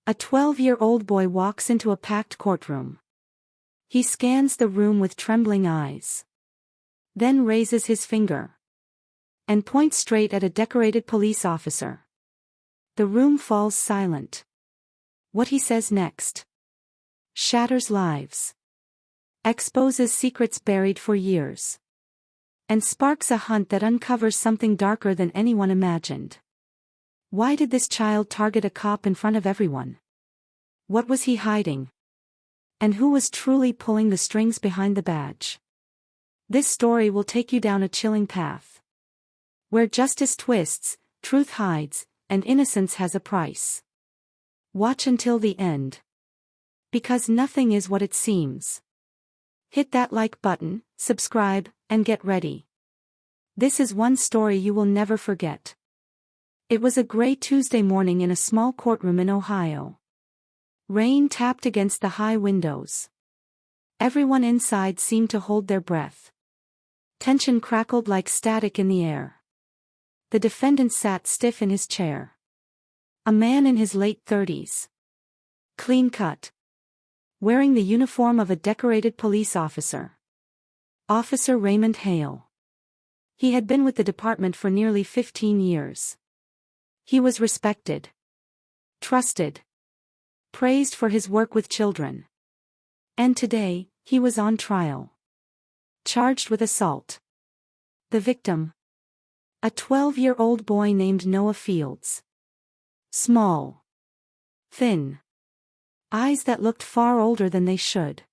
A 12-year-old boy walks into a packed courtroom. He scans the room with trembling eyes. Then raises his finger and points straight at a decorated police officer. The room falls silent. What he says next shatters lives, exposes secrets buried for years, and sparks a hunt that uncovers something darker than anyone imagined. Why did this child target a cop in front of everyone? What was he hiding? And who was truly pulling the strings behind the badge? This story will take you down a chilling path, where justice twists, truth hides, and innocence has a price. Watch until the end, because nothing is what it seems. Hit that like button, subscribe, and get ready. This is one story you will never forget. It was a gray Tuesday morning in a small courtroom in Ohio. Rain tapped against the high windows. Everyone inside seemed to hold their breath. Tension crackled like static in the air. The defendant sat stiff in his chair. A man in his late 30s. Clean cut. Wearing the uniform of a decorated police officer. Officer Raymond Hale. He had been with the department for nearly 15 years. He was respected, trusted, praised for his work with children. And today, he was on trial. Charged with assault. The victim, a 12-year-old boy named Noah Fields. Small, thin, eyes that looked far older than they should.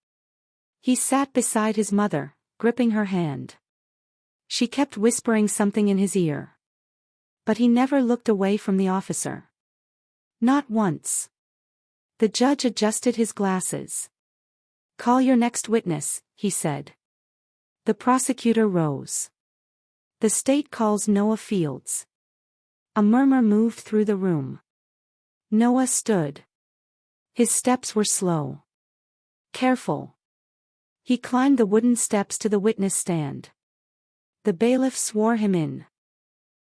He sat beside his mother, gripping her hand. She kept whispering something in his ear. But he never looked away from the officer. Not once. The judge adjusted his glasses. "Call your next witness," he said. The prosecutor rose. "The state calls Noah Fields." A murmur moved through the room. Noah stood. His steps were slow. Careful. He climbed the wooden steps to the witness stand. The bailiff swore him in.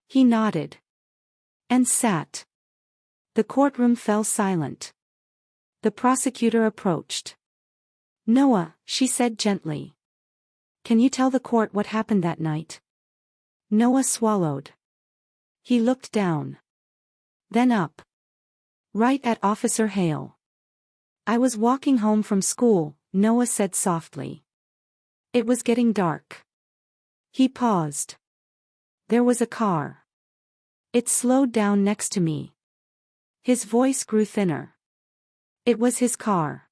He nodded. And sat. The courtroom fell silent. The prosecutor approached. "Noah," she said gently. "Can you tell the court what happened that night?" Noah swallowed. He looked down. Then up. Right at Officer Hale. "I was walking home from school," Noah said softly. It was getting dark. He paused. There was a car. It slowed down next to me. His voice grew thinner. It was his car.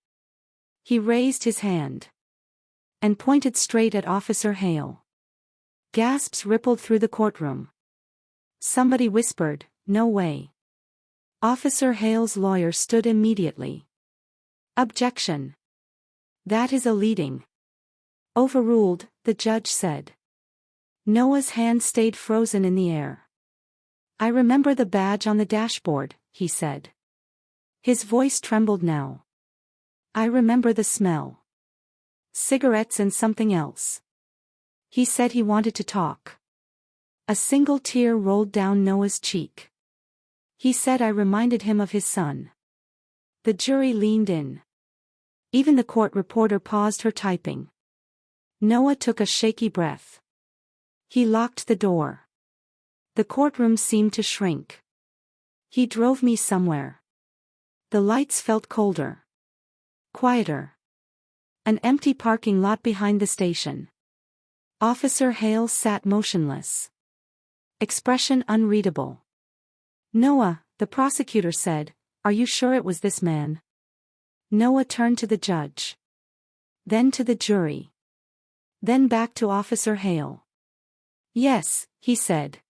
He raised his hand and pointed straight at Officer Hale. Gasps rippled through the courtroom. Somebody whispered, "No way." Officer Hale's lawyer stood immediately. "Objection. That is a leading." "Overruled," the judge said. Noah's hand stayed frozen in the air. "I remember the badge on the dashboard," he said. His voice trembled now. "I remember the smell. Cigarettes and something else." He said he wanted to talk. A single tear rolled down Noah's cheek. He said I reminded him of his son. The jury leaned in. Even the court reporter paused her typing. Noah took a shaky breath. He locked the door. The courtroom seemed to shrink. "He drove me somewhere." The lights felt colder. Quieter. An empty parking lot behind the station. Officer Hale sat motionless. Expression unreadable. "Noah," the prosecutor said, "are you sure it was this man?" Noah turned to the judge. Then to the jury. Then back to Officer Hale. "Yes," he said.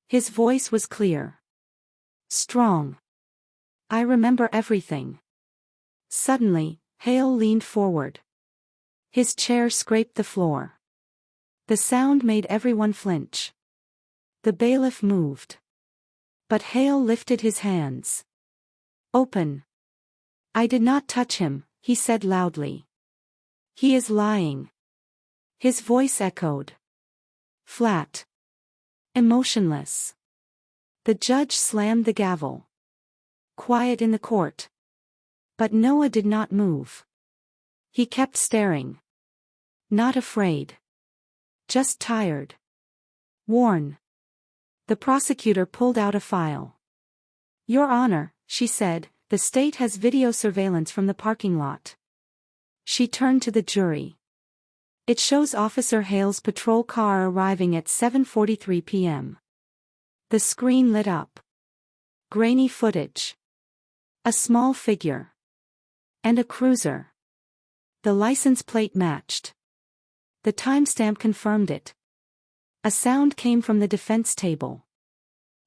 His voice was clear. Strong. "I remember everything." Suddenly, Hale leaned forward. His chair scraped the floor. The sound made everyone flinch. The bailiff moved. But Hale lifted his hands. "Open." "I did not touch him," he said loudly. "He is lying." His voice echoed. Flat. Emotionless. The judge slammed the gavel. Quiet in the court. But Noah did not move. He kept staring. Not afraid. Just tired. Worn. The prosecutor pulled out a file. "Your Honor," she said, "the state has video surveillance from the parking lot." She turned to the jury. "It shows Officer Hale's patrol car arriving at 7:43 p.m. The screen lit up. Grainy footage. A small figure. And a cruiser. The license plate matched. The timestamp confirmed it. A sound came from the defense table.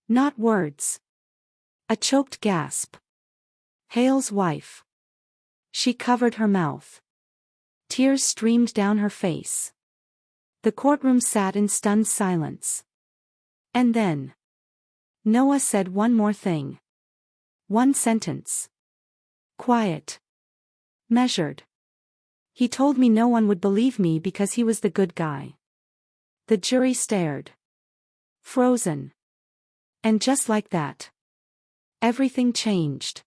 Not words. A choked gasp. Hale's wife. She covered her mouth. Tears streamed down her face. The courtroom sat in stunned silence. And then Noah said one more thing. One sentence. Quiet. Measured. "He told me no one would believe me because he was the good guy." The jury stared. Frozen. And just like that, everything changed.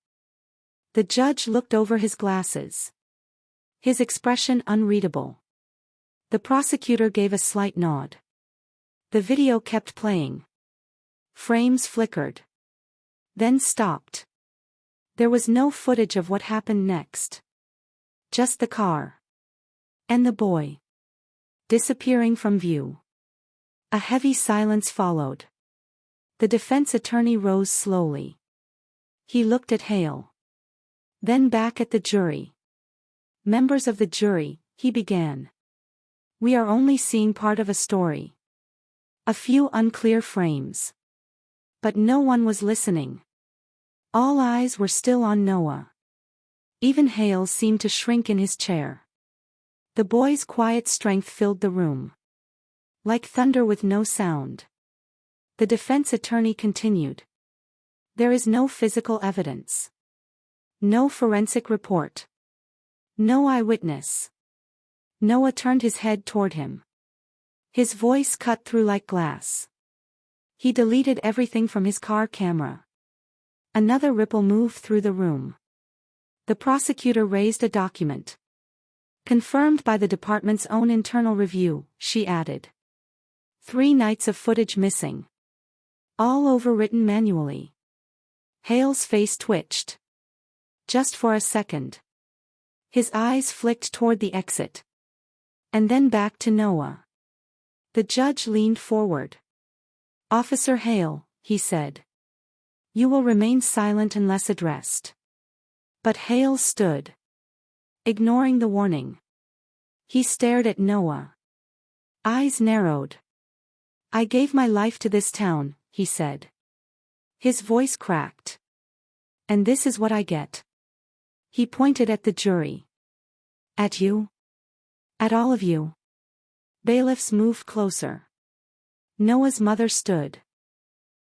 The judge looked over his glasses. His expression unreadable. The prosecutor gave a slight nod. The video kept playing. Frames flickered. Then stopped. There was no footage of what happened next. Just the car. And the boy. Disappearing from view. A heavy silence followed. The defense attorney rose slowly. He looked at Hale. Then back at the jury. "Members of the jury," he began. "We are only seeing part of a story. A few unclear frames. But no one was listening. All eyes were still on Noah. Even Hale seemed to shrink in his chair. The boy's quiet strength filled the room. Like thunder with no sound. The defense attorney continued. "There is no physical evidence. No forensic report. No eyewitness." Noah turned his head toward him. His voice cut through like glass. He deleted everything from his car camera. Another ripple moved through the room. The prosecutor raised a document. "Confirmed by the department's own internal review," she added. 3 nights of footage missing. All overwritten manually. Hale's face twitched. Just for a second. His eyes flicked toward the exit. And then back to Noah. The judge leaned forward. "Officer Hale," he said. "You will remain silent unless addressed." But Hale stood. Ignoring the warning. He stared at Noah. Eyes narrowed. "I gave my life to this town," he said. His voice cracked. "And this is what I get." He pointed at the jury. "At you? At all of you?" Bailiffs moved closer. Noah's mother stood.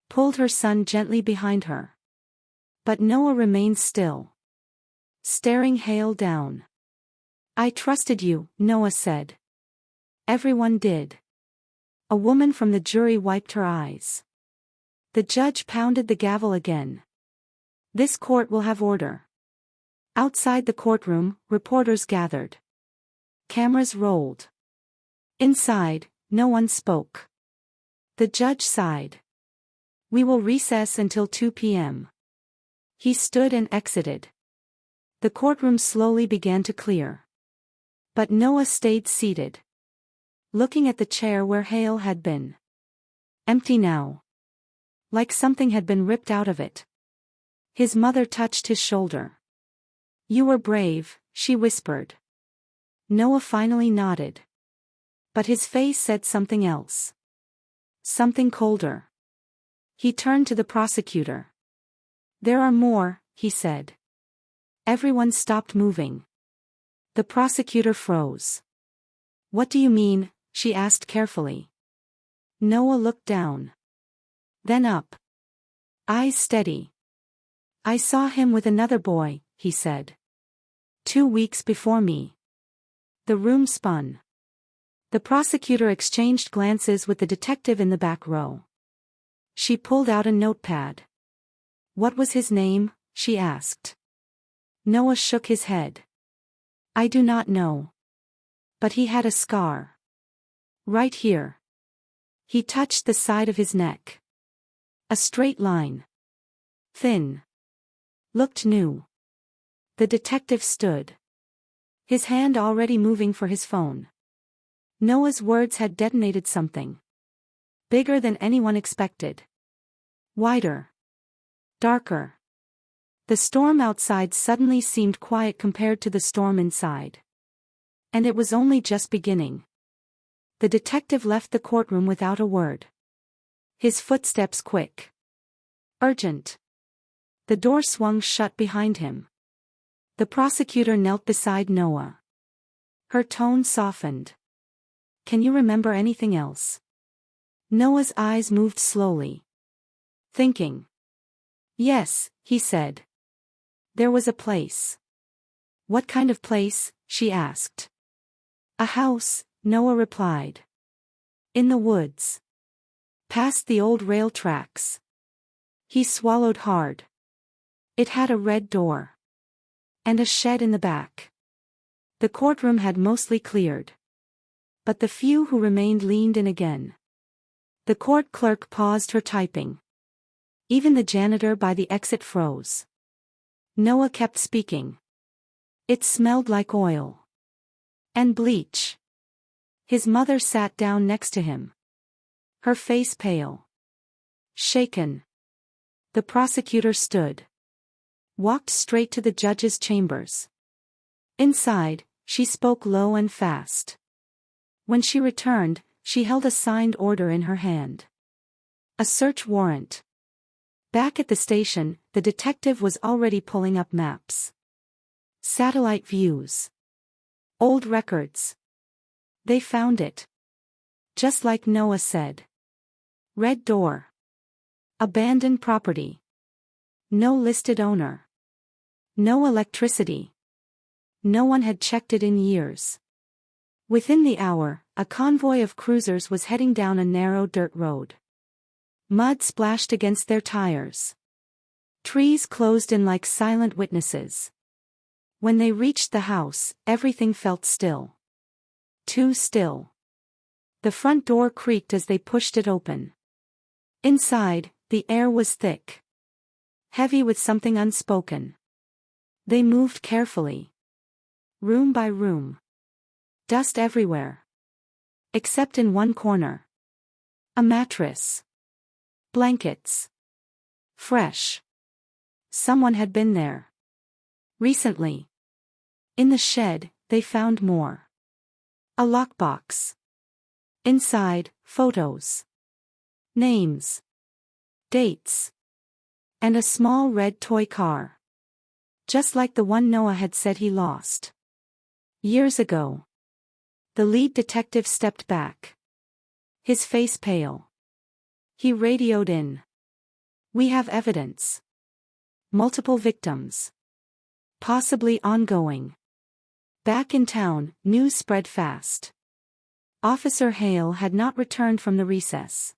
Pulled her son gently behind her. But Noah remained still. Staring Hale down. "I trusted you," Noah said. Everyone did. A woman from the jury wiped her eyes. The judge pounded the gavel again. "This court will have order." Outside the courtroom, reporters gathered. Cameras rolled. Inside, no one spoke. The judge sighed. "We will recess until 2 p.m. He stood and exited. The courtroom slowly began to clear. But Noah stayed seated. Looking at the chair where Hale had been. Empty now. Like something had been ripped out of it. His mother touched his shoulder. "You were brave," she whispered. Noah finally nodded. But his face said something else. Something colder. He turned to the prosecutor. "There are more," he said. Everyone stopped moving. The prosecutor froze. "What do you mean?" she asked carefully. Noah looked down. Then up. Eyes steady. "I saw him with another boy," he said. 2 weeks before me." The room spun. The prosecutor exchanged glances with the detective in the back row. She pulled out a notepad. "What was his name?" she asked. Noah shook his head. I do not know. But he had a scar. Right here. He touched the side of his neck. A straight line. Thin. Looked new. The detective stood. His hand already moving for his phone. Noah's words had detonated something. Bigger than anyone expected. Wider. Darker. The storm outside suddenly seemed quiet compared to the storm inside. And it was only just beginning. The detective left the courtroom without a word. His footsteps quick. Urgent. The door swung shut behind him. The prosecutor knelt beside Noah. Her tone softened. Can you remember anything else? Noah's eyes moved slowly. Thinking. Yes, he said. There was a place. What kind of place? She asked. A house, Noah replied. In the woods. Past the old rail tracks. He swallowed hard. It had a red door. And a shed in the back. The courtroom had mostly cleared. But the few who remained leaned in again. The court clerk paused her typing. Even the janitor by the exit froze. Noah kept speaking. It smelled like oil. And bleach. His mother sat down next to him. Her face pale. Shaken. The prosecutor stood. Walked straight to the judge's chambers. Inside, she spoke low and fast. When she returned, she held a signed order in her hand. A search warrant. Back at the station, the detective was already pulling up maps. Satellite views. Old records. They found it. Just like Noah said. Red door. Abandoned property. No listed owner. No electricity. No one had checked it in years. Within the hour, a convoy of cruisers was heading down a narrow dirt road. Mud splashed against their tires. Trees closed in like silent witnesses. When they reached the house, everything felt still. Too still. The front door creaked as they pushed it open. Inside, the air was thick. Heavy with something unspoken. They moved carefully. Room by room. Dust everywhere. Except in one corner. A mattress. Blankets. Fresh. Someone had been there. Recently. In the shed, they found more. A lockbox. Inside, photos. Names. Dates. And a small red toy car. Just like the one Noah had said he lost. Years ago. The lead detective stepped back. His face pale. He radioed in. We have evidence. Multiple victims. Possibly ongoing. Back in town, news spread fast. Officer Hale had not returned from the recess.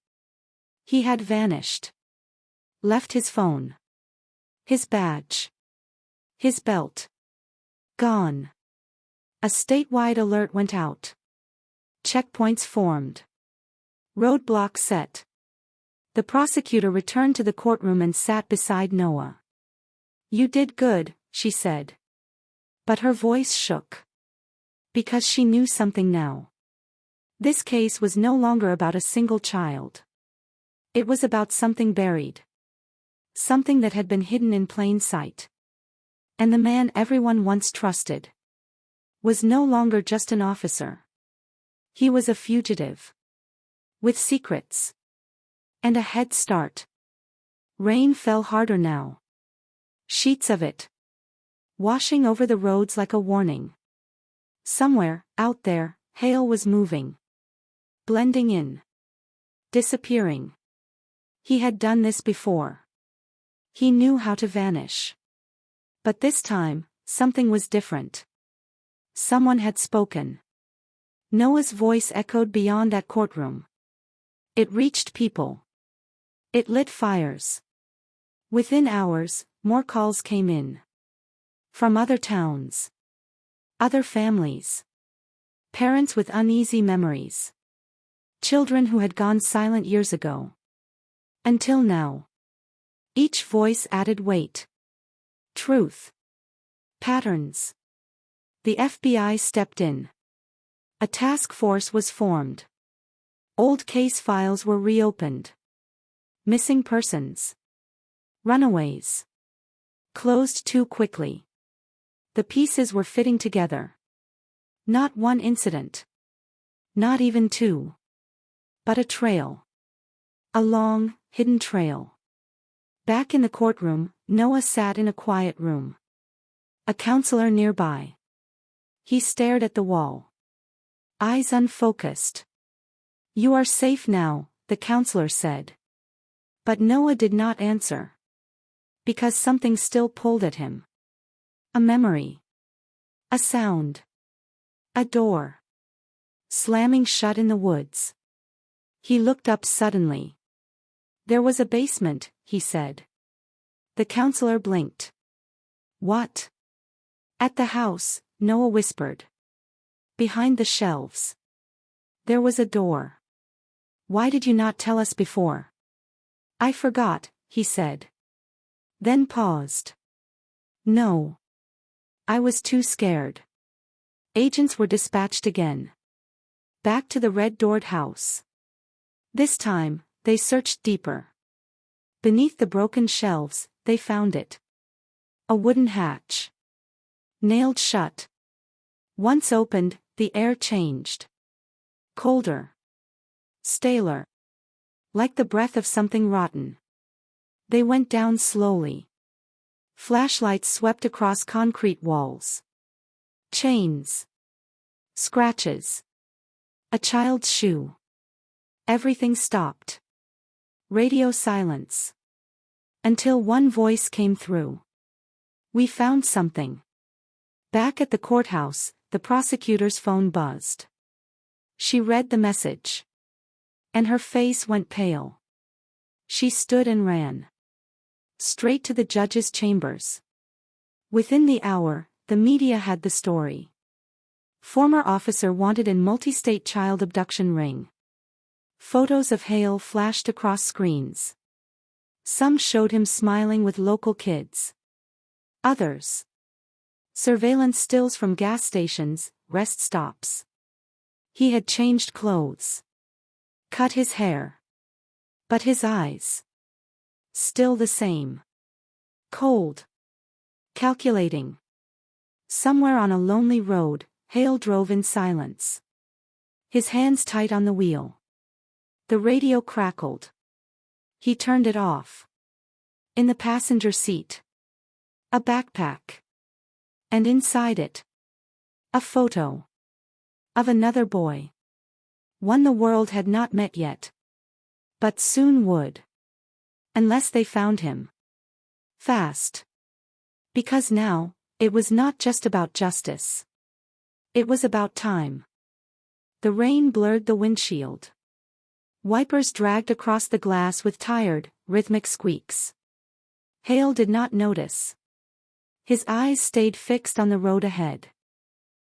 He had vanished. Left his phone. His badge. His belt. Gone. A statewide alert went out. Checkpoints formed. Roadblocks set. The prosecutor returned to the courtroom and sat beside Noah. You did good, she said. But her voice shook. Because she knew something now. This case was no longer about a single child. It was about something buried. Something that had been hidden in plain sight. And the man everyone once trusted was no longer just an officer. He was a fugitive. With secrets. And a head start. Rain fell harder now. Sheets of it. Washing over the roads like a warning. Somewhere, out there, Hale was moving. Blending in. Disappearing. He had done this before. He knew how to vanish. But this time, something was different. Someone had spoken. Noah's voice echoed beyond that courtroom. It reached people. It lit fires. Within hours, more calls came in. From other towns. Other families. Parents with uneasy memories. Children who had gone silent years ago. Until now. Each voice added weight. Truth. Patterns. The FBI stepped in. A task force was formed. Old case files were reopened. Missing persons. Runaways. Closed too quickly. The pieces were fitting together. Not one incident. Not even two. But a trail. A long, hidden trail. Back in the courtroom, Noah sat in a quiet room. A counselor nearby. He stared at the wall. Eyes unfocused. "You are safe now," the counselor said. But Noah did not answer. Because something still pulled at him. A memory. A sound. A door. Slamming shut in the woods. He looked up suddenly. "There was a basement," he said. The counselor blinked. "What?" "At the house," Noah whispered. "Behind the shelves. There was a door." "Why did you not tell us before?" "I forgot," he said. Then paused. "No. I was too scared." Agents were dispatched again. Back to the red-doored house. This time, they searched deeper. Beneath the broken shelves, they found it. A wooden hatch. Nailed shut. Once opened, the air changed. Colder. Staler. Like the breath of something rotten. They went down slowly. Flashlights swept across concrete walls. Chains. Scratches. A child's shoe. Everything stopped. Radio silence. Until one voice came through. "We found something." Back at the courthouse, the prosecutor's phone buzzed. She read the message. And her face went pale. She stood and ran. Straight to the judge's chambers. Within the hour, the media had the story. Former officer wanted in multi-state child abduction ring. Photos of Hale flashed across screens. Some showed him smiling with local kids. Others. Surveillance stills from gas stations, rest stops. He had changed clothes. Cut his hair. But his eyes. Still the same. Cold. Calculating. Somewhere on a lonely road, Hale drove in silence. His hands tight on the wheel. The radio crackled. He turned it off. In the passenger seat. A backpack. And inside it. A photo. Of another boy. One the world had not met yet. But soon would. Unless they found him. Fast. Because now, it was not just about justice. It was about time. The rain blurred the windshield. Wipers dragged across the glass with tired, rhythmic squeaks. Hale did not notice. His eyes stayed fixed on the road ahead.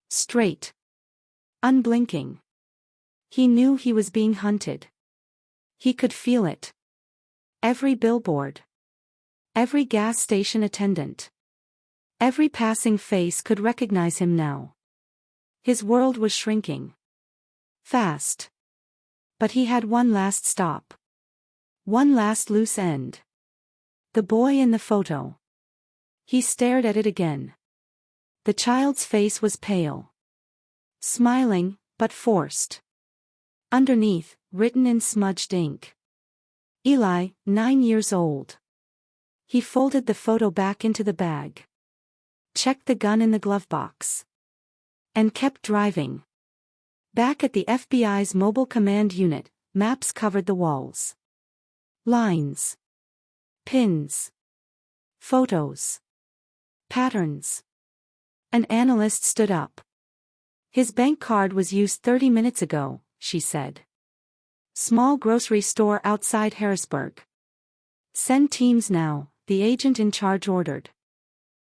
Straight. Unblinking. He knew he was being hunted. He could feel it. Every billboard. Every gas station attendant. Every passing face could recognize him now. His world was shrinking. Fast. But he had one last stop. One last loose end. The boy in the photo. He stared at it again. The child's face was pale. Smiling, but forced. Underneath, written in smudged ink. Eli, 9 years old. He folded the photo back into the bag. Checked the gun in the glove box. And kept driving. Back at the FBI's mobile command unit, maps covered the walls. Lines. Pins. Photos. Patterns. An analyst stood up. "His bank card was used 30 minutes ago," she said. "Small grocery store outside Harrisburg. Send teams now," the agent in charge ordered.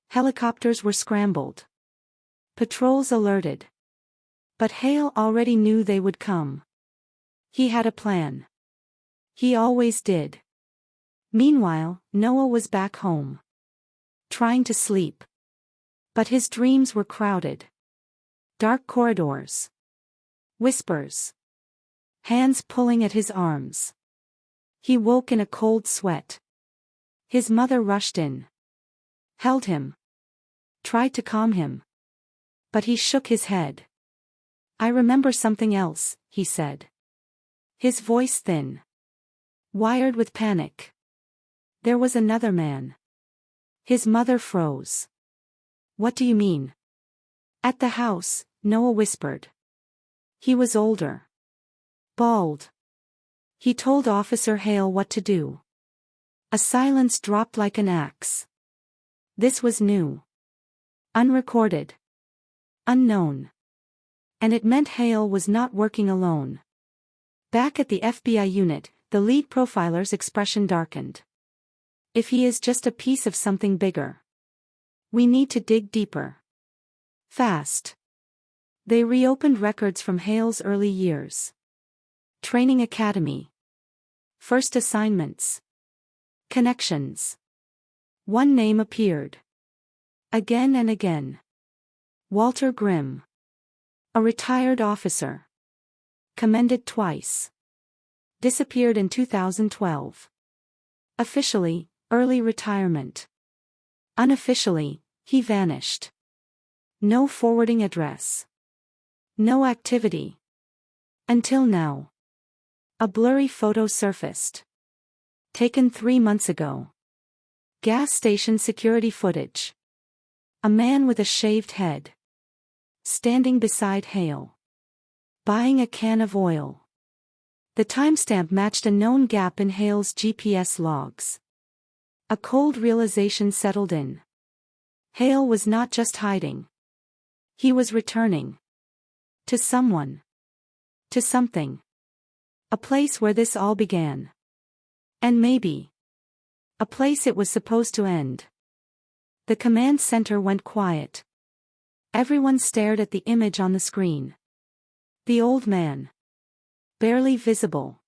Helicopters were scrambled. Patrols alerted. But Hale already knew they would come. He had a plan. He always did. Meanwhile, Noah was back home. Trying to sleep. But his dreams were crowded. Dark corridors. Whispers. Hands pulling at his arms. He woke in a cold sweat. His mother rushed in. Held him. Tried to calm him. But he shook his head. "I remember something else," he said. His voice thin. Wired with panic. "There was another man." His mother froze. "What do you mean?" "At the house," Noah whispered. "He was older. Bald. He told Officer Hale what to do." A silence dropped like an axe. This was new. Unrecorded. Unknown. And it meant Hale was not working alone. Back at the FBI unit, the lead profiler's expression darkened. "If he is just a piece of something bigger. We need to dig deeper. Fast." They reopened records from Hale's early years. Training academy. First assignments. Connections. One name appeared. Again and again. Walter Grimm. A retired officer. Commended twice. Disappeared in 2012. Officially, early retirement. Unofficially, he vanished. No forwarding address. No activity. Until now. A blurry photo surfaced. Taken 3 months ago. Gas station security footage. A man with a shaved head. Standing beside Hale. Buying a can of oil. The timestamp matched a known gap in Hale's GPS logs. A cold realization settled in. Hale was not just hiding. He was returning. To someone. To something. A place where this all began. And maybe. A place it was supposed to end. The command center went quiet. Everyone stared at the image on the screen. The old man. Barely visible.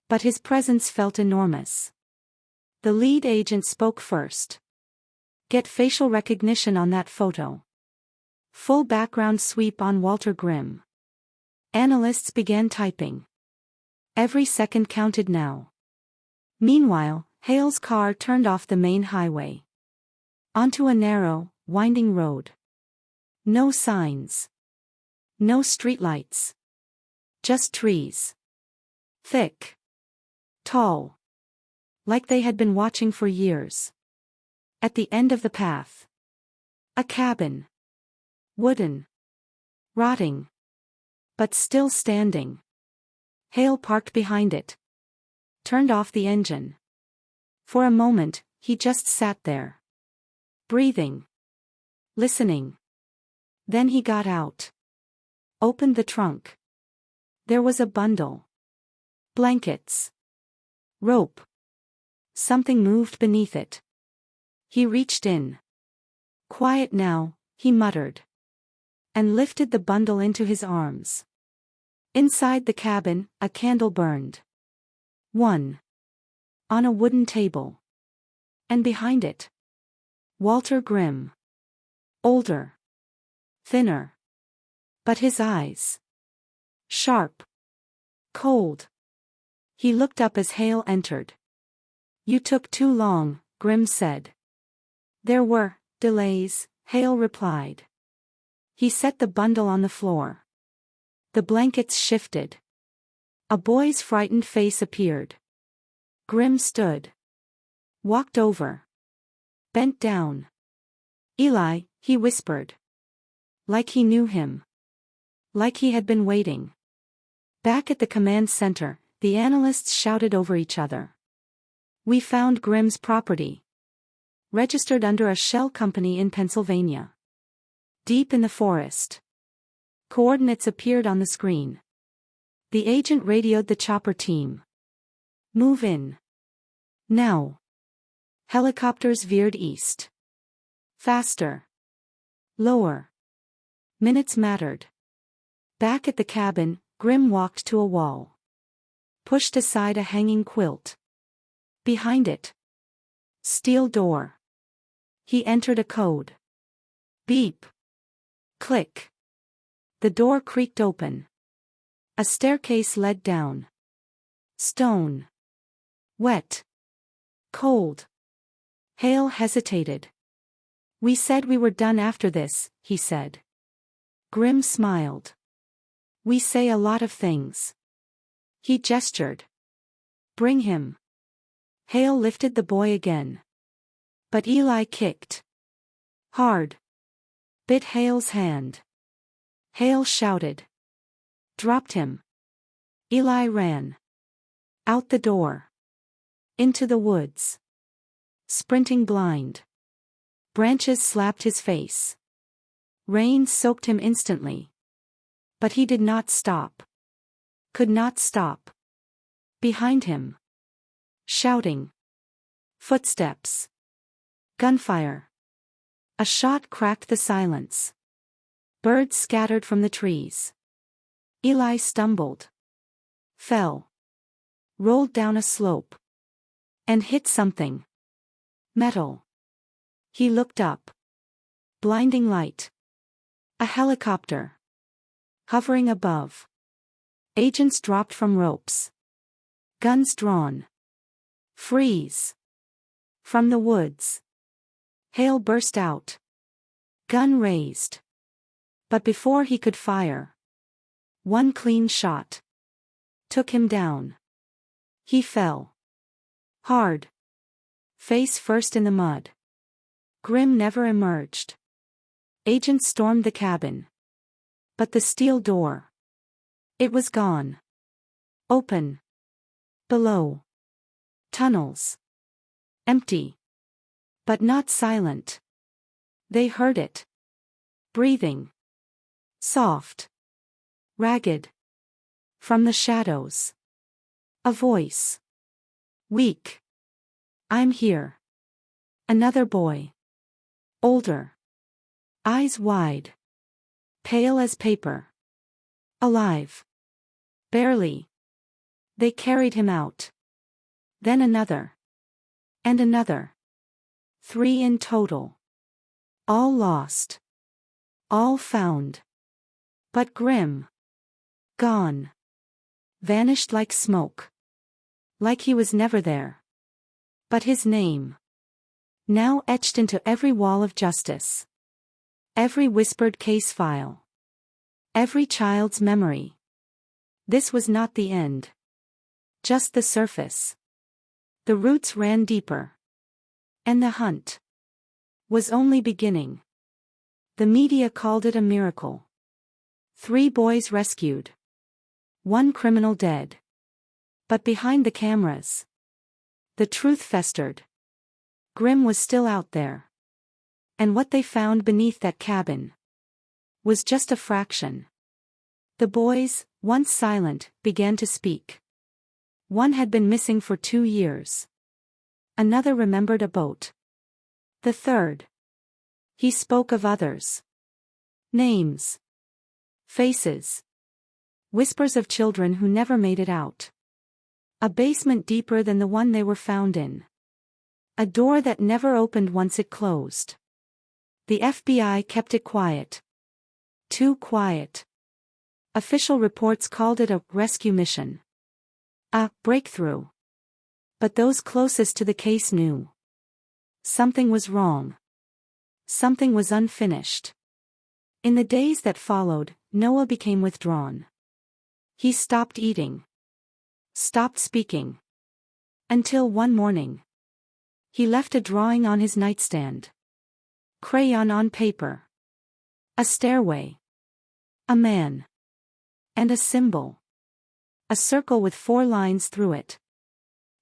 But his presence felt enormous. The lead agent spoke first. "Get facial recognition on that photo." Full background sweep on Walter Grimm. Analysts began typing. Every second counted now. Meanwhile, Hale's car turned off the main highway. Onto a narrow, winding road. No signs. No streetlights. Just trees. Thick. Tall. Like they had been watching for years. At the end of the path. A cabin. Wooden. Rotting. But still standing. Hale parked behind it. Turned off the engine. For a moment, he just sat there. Breathing. Listening. Then he got out. Opened the trunk. There was a bundle. Blankets. Rope. Something moved beneath it. He reached in. "Quiet now," he muttered. And lifted the bundle into his arms. Inside the cabin, a candle burned. One. On a wooden table. And behind it. Walter Grimm. Older. Thinner. But his eyes. Sharp. Cold. He looked up as Hale entered. "You took too long," Grimm said. "There were delays," Hale replied. He set the bundle on the floor. The blankets shifted. A boy's frightened face appeared. Grimm stood. Walked over. Bent down. "Eli," he whispered. Like he knew him. Like he had been waiting. Back at the command center, the analysts shouted over each other. "We found Grimm's property. Registered under a shell company in Pennsylvania. Deep in the forest." Coordinates appeared on the screen. The agent radioed the chopper team. "Move in. Now." Helicopters veered east. Faster. Lower. Minutes mattered. Back at the cabin, Grimm walked to a wall. Pushed aside a hanging quilt. Behind it. Steel door. He entered a code. Beep. Click. The door creaked open. A staircase led down. Stone. Wet. Cold. Hale hesitated. We said we were done after this, he said. Grimm smiled. We say a lot of things. He gestured. Bring him. Hale lifted the boy again. But Eli kicked. Hard. Bit Hale's hand. Hale shouted. Dropped him. Eli ran. Out the door. Into the woods. Sprinting blind. Branches slapped his face. Rain soaked him instantly. But he did not stop. Could not stop. Behind him. Shouting. Footsteps. Gunfire. A shot cracked the silence. Birds scattered from the trees. Eli stumbled. Fell. Rolled down a slope. And hit something. Metal. He looked up. Blinding light. A helicopter. Hovering above. Agents dropped from ropes. Guns drawn. Freeze. From the woods. Hale burst out. Gun raised. But before he could fire. One clean shot. Took him down. He fell. Hard. Face first in the mud. Grimm never emerged. Agents stormed the cabin. But the steel door. It was gone. Open. Below. Tunnels. Empty. But not silent. They heard it. Breathing. Soft. Ragged. From the shadows. A voice. Weak. I'm here. Another boy. Older. Eyes wide. Pale as paper. Alive. Barely. They carried him out. Then another. And another. 3 in total. All lost. All found. But Grimm. Gone. Vanished like smoke. Like he was never there. But his name. Now etched into every wall of justice. Every whispered case file. Every child's memory. This was not the end. Just the surface. The roots ran deeper. And the hunt was only beginning. The media called it a miracle. 3 boys rescued. 1 criminal dead. But behind the cameras, the truth festered. Grimm was still out there. And what they found beneath that cabin was just a fraction. The boys, once silent, began to speak. One had been missing for 2 years. Another remembered a boat. The third. He spoke of others. Names. Faces. Whispers of children who never made it out. A basement deeper than the one they were found in. A door that never opened once it closed. The FBI kept it quiet. Too quiet. Official reports called it a rescue mission. A breakthrough. But those closest to the case knew. Something was wrong. Something was unfinished. In the days that followed, Noah became withdrawn. He stopped eating. Stopped speaking. Until one morning. He left a drawing on his nightstand. Crayon on paper. A stairway. A man. And a symbol. A circle with 4 lines through it.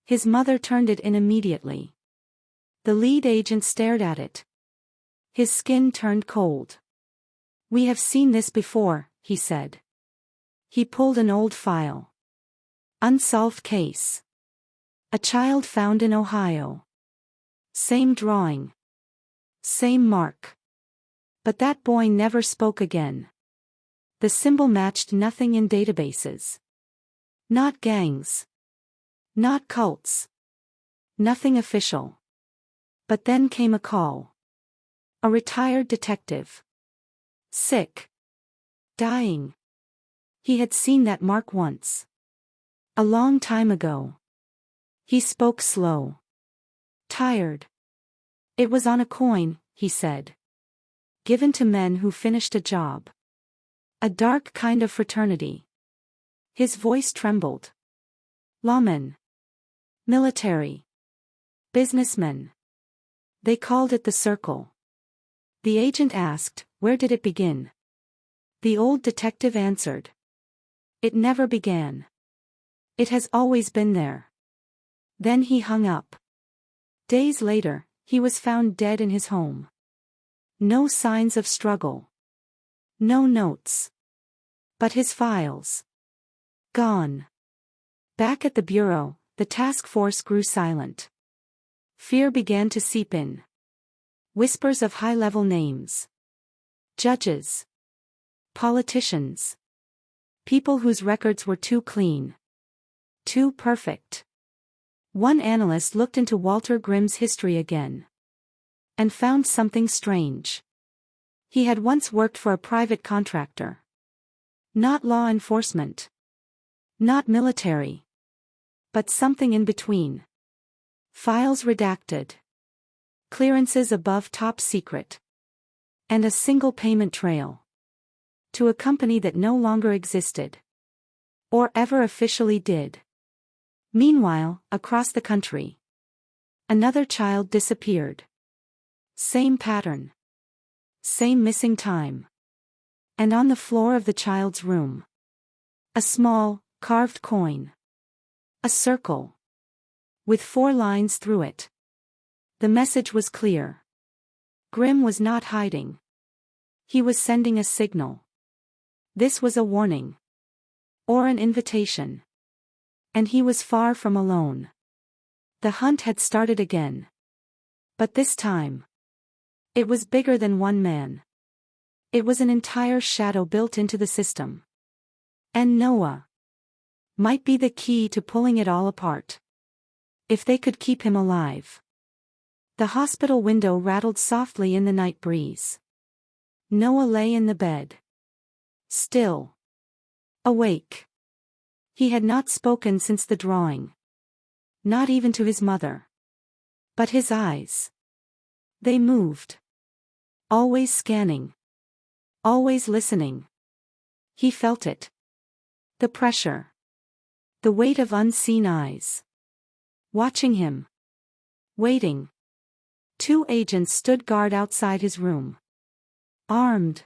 His mother turned it in immediately. The lead agent stared at it. His skin turned cold. We have seen this before, he said. He pulled an old file. Unsolved case. A child found in Ohio. Same drawing. Same mark. But that boy never spoke again. The symbol matched nothing in databases. Not gangs. Not cults. Nothing official. But then came a call. A retired detective. Sick. Dying. He had seen that mark once. A long time ago. He spoke slow. Tired. It was on a coin, he said. Given to men who finished a job. A dark kind of fraternity. His voice trembled. Lawmen. Military. Businessmen. They called it the circle. The agent asked, where did it begin? The old detective answered. It never began. It has always been there. Then he hung up. Days later, he was found dead in his home. No signs of struggle. No notes. But his files. Gone. Back at the bureau, the task force grew silent. Fear began to seep in. Whispers of high-level names. Judges. Politicians. People whose records were too clean. Too perfect. One analyst looked into Walter Grimm's history again. And found something strange. He had once worked for a private contractor. Not law enforcement. Not military. But something in between. Files redacted. Clearances above top secret. And a single payment trail. To a company that no longer existed. Or ever officially did. Meanwhile, across the country. Another child disappeared. Same pattern. Same missing time. And on the floor of the child's room. A small, carved coin. A circle. With 4 lines through it. The message was clear. Grimm was not hiding. He was sending a signal. This was a warning. Or an invitation. And he was far from alone. The hunt had started again. But this time. It was bigger than one man. It was an entire shadow built into the system. And Noah might be the key to pulling it all apart. If they could keep him alive. The hospital window rattled softly in the night breeze. Noah lay in the bed. Still. Awake. He had not spoken since the drawing. Not even to his mother. But his eyes. They moved. Always scanning. Always listening. He felt it. The pressure. The weight of unseen eyes. Watching him. Waiting. 2 agents stood guard outside his room. Armed.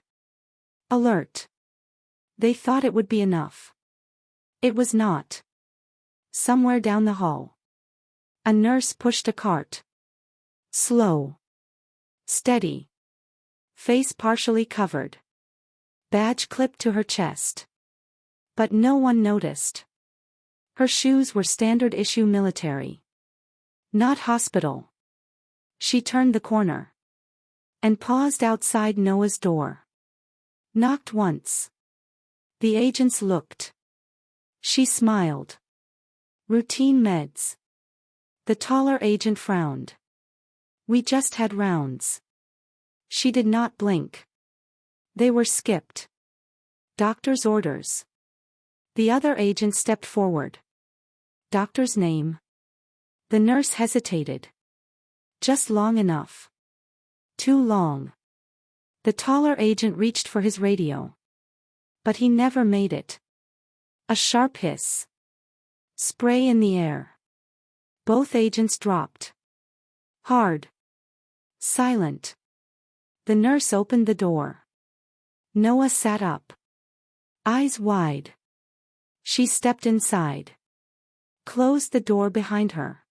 Alert. They thought it would be enough. It was not. Somewhere down the hall. A nurse pushed a cart. Slow. Steady. Face partially covered. Badge clipped to her chest. But no one noticed. Her shoes were standard issue military. Not hospital. She turned the corner. And paused outside Noah's door. Knocked once. The agents looked. She smiled. Routine meds. The taller agent frowned. We just had rounds. She did not blink. They were skipped. Doctor's orders. The other agent stepped forward. Doctor's name. The nurse hesitated. Just long enough. Too long. The taller agent reached for his radio. But he never made it. A sharp hiss. Spray in the air. Both agents dropped. Hard. Silent. The nurse opened the door. Noah sat up. Eyes wide. She stepped inside. Closed the door behind her.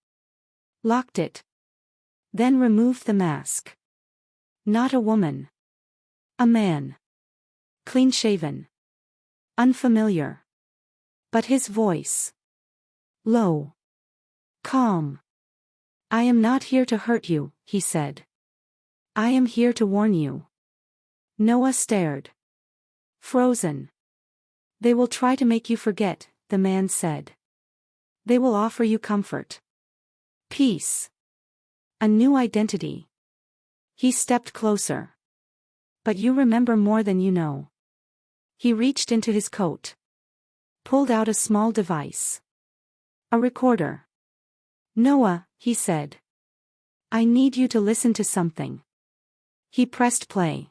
Locked it. Then removed the mask. Not a woman. A man. Clean-shaven. Unfamiliar. But his voice. Low. Calm. I am not here to hurt you, he said. I am here to warn you. Noah stared. Frozen. They will try to make you forget, the man said. They will offer you comfort. Peace. A new identity. He stepped closer. But you remember more than you know. He reached into his coat. Pulled out a small device. A recorder. Noah, he said. I need you to listen to something. He pressed play.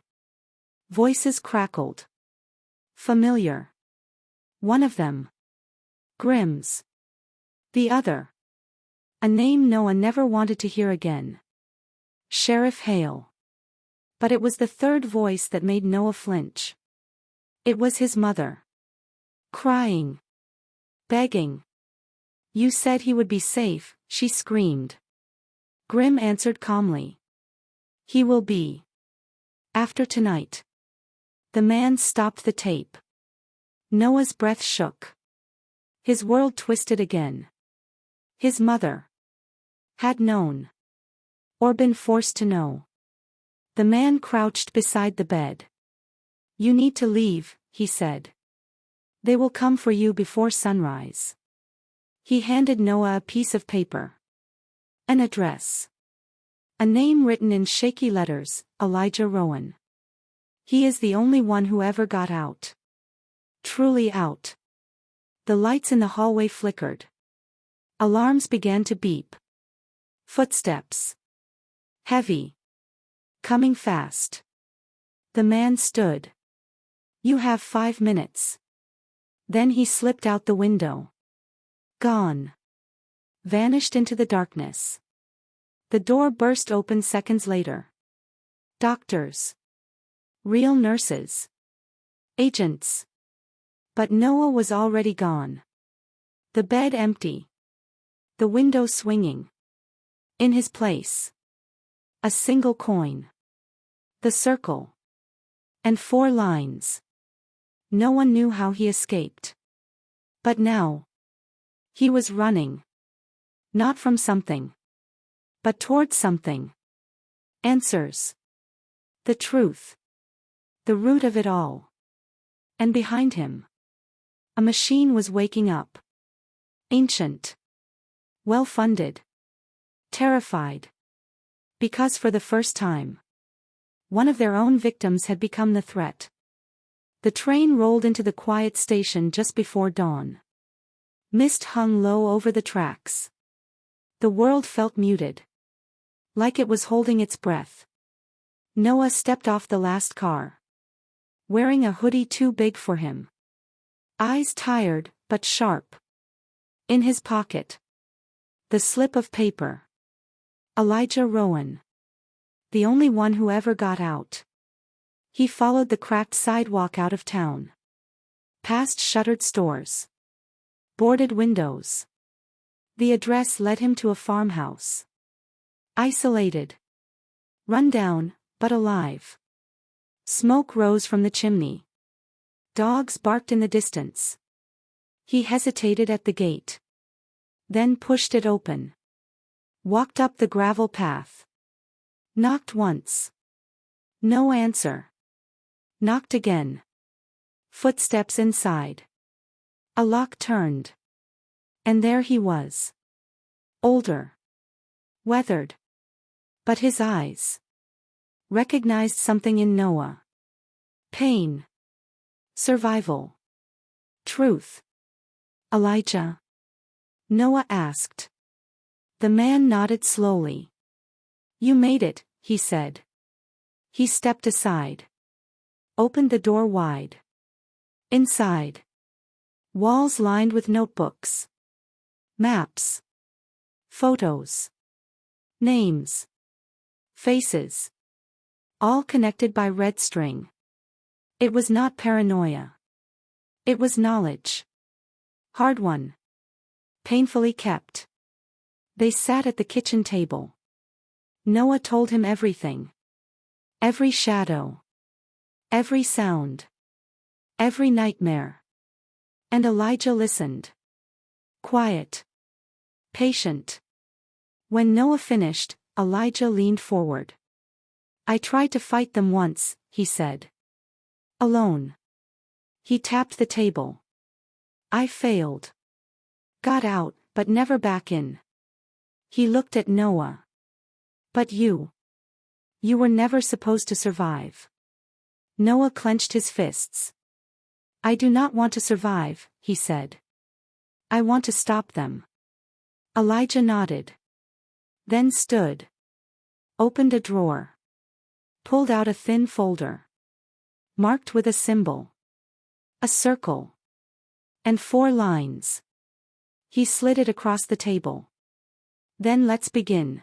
Voices crackled. Familiar. One of them. Grimm's. The other. A name Noah never wanted to hear again. Sheriff Hale. But it was the third voice that made Noah flinch. It was his mother. Crying. Begging. You said he would be safe, she screamed. Grimm answered calmly. He will be. After tonight. The man stopped the tape. Noah's breath shook. His world twisted again. His mother. Had known. Or been forced to know. The man crouched beside the bed. You need to leave, he said. They will come for you before sunrise. He handed Noah a piece of paper. An address. A name written in shaky letters, Elijah Rowan. He is the only one who ever got out. Truly out. The lights in the hallway flickered. Alarms began to beep. Footsteps. Heavy. Coming fast. The man stood. You have 5 minutes. Then he slipped out the window. Gone. Vanished into the darkness. The door burst open seconds later. Doctors. Real nurses. Agents. But Noah was already gone. The bed empty. The window swinging. In his place. A single coin. The circle. And 4 lines. No one knew how he escaped. But now. He was running. Not from something. But towards something. Answers. The truth. The root of it all. And behind him. A machine was waking up. Ancient. Well-funded. Terrified. Because for the first time. One of their own victims had become the threat. The train rolled into the quiet station just before dawn. Mist hung low over the tracks. The world felt muted. Like it was holding its breath. Noah stepped off the last car. Wearing a hoodie too big for him. Eyes tired, but sharp. In his pocket. The slip of paper. Elijah Rowan. The only one who ever got out. He followed the cracked sidewalk out of town. Past shuttered stores. Boarded windows. The address led him to a farmhouse. Isolated. Run down, but alive. Smoke rose from the chimney. Dogs barked in the distance. He hesitated at the gate. Then pushed it open. Walked up the gravel path. Knocked once. No answer. Knocked again. Footsteps inside. A lock turned. And there he was. Older. Weathered. But his eyes recognized something in Noah. Pain. Survival. Truth. Elijah? Noah asked. The man nodded slowly. You made it, he said. He stepped aside. Opened the door wide. Inside. Walls lined with notebooks. Maps. Photos. Names. Faces. All connected by red string. It was not paranoia. It was knowledge. Hard won. Painfully kept. They sat at the kitchen table. Noah told him everything. Every shadow. Every sound. Every nightmare. And Elijah listened. Quiet. Patient. When Noah finished, Elijah leaned forward. I tried to fight them once, he said. Alone. He tapped the table. I failed. Got out, but never back in. He looked at Noah. But you. You were never supposed to survive. Noah clenched his fists. I do not want to survive, he said. I want to stop them. Elijah nodded. Then stood. Opened a drawer. Pulled out a thin folder. Marked with a symbol. A circle. And 4 lines. He slid it across the table. Then let's begin.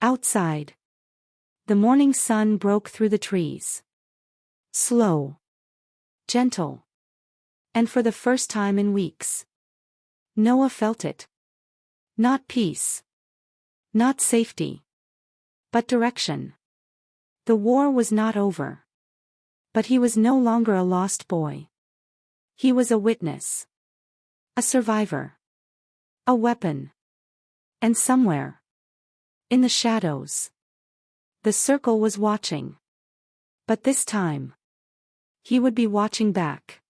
Outside. The morning sun broke through the trees. Slow. Gentle. And for the first time in weeks. Noah felt it. Not peace. Not safety. But direction. The war was not over. But he was no longer a lost boy. He was a witness. A survivor. A weapon. And somewhere. In the shadows. The circle was watching. But this time. He would be watching back.